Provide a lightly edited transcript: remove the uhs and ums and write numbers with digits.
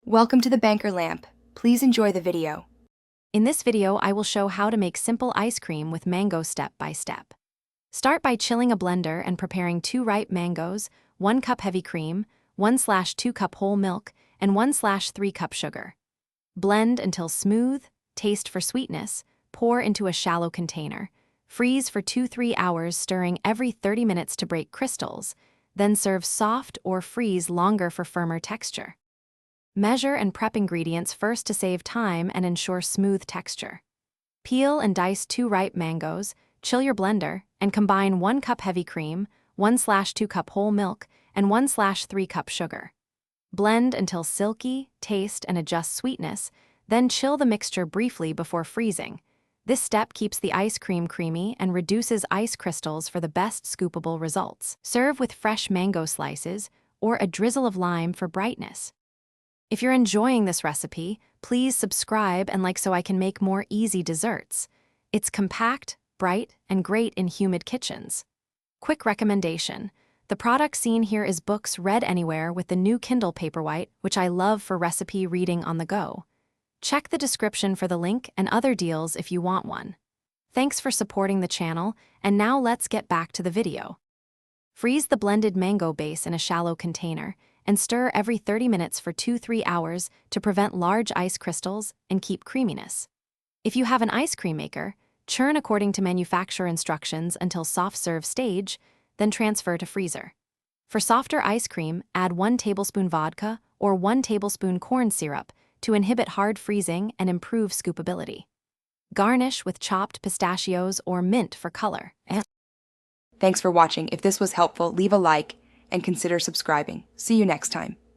Welcome to the Banker Lamp. Please enjoy the video. In this video, I will show how to make simple ice cream with mango step by step. Start by chilling a blender and preparing 2 ripe mangoes, 1 cup heavy cream, 1/2 cup whole milk, and 1/3 cup sugar. Blend until smooth, taste for sweetness, pour into a shallow container. Freeze for 2-3 hours, stirring every 30 minutes to break crystals, then serve soft or freeze longer for firmer texture. Measure and prep ingredients first to save time and ensure smooth texture. Peel and dice 2 ripe mangoes, chill your blender, and combine 1 cup heavy cream, 1/2 cup whole milk, and 1/3 cup sugar. Blend until silky, taste and adjust sweetness, then chill the mixture briefly before freezing. This step keeps the ice cream creamy and reduces ice crystals for the best scoopable results. Serve with fresh mango slices or a drizzle of lime for brightness. If you're enjoying this recipe, please subscribe and like so I can make more easy desserts. It's compact, bright, and great in humid kitchens. Quick recommendation. The product seen here is books read anywhere with the new Kindle Paperwhite, which I love for recipe reading on the go. Check the description for the link and other deals if you want one. Thanks for supporting the channel, and now let's get back to the video. Freeze the blended mango base in a shallow container and stir every 30 minutes for 2-3 hours to prevent large ice crystals and keep creaminess. If you have an ice cream maker, churn according to manufacturer instructions until soft serve stage, then transfer to freezer. For softer ice cream, add 1 tablespoon vodka or 1 tablespoon corn syrup to inhibit hard freezing and improve scoopability. Garnish with chopped pistachios or mint for color. Thanks for watching. If this was helpful, leave a like and consider subscribing. See you next time.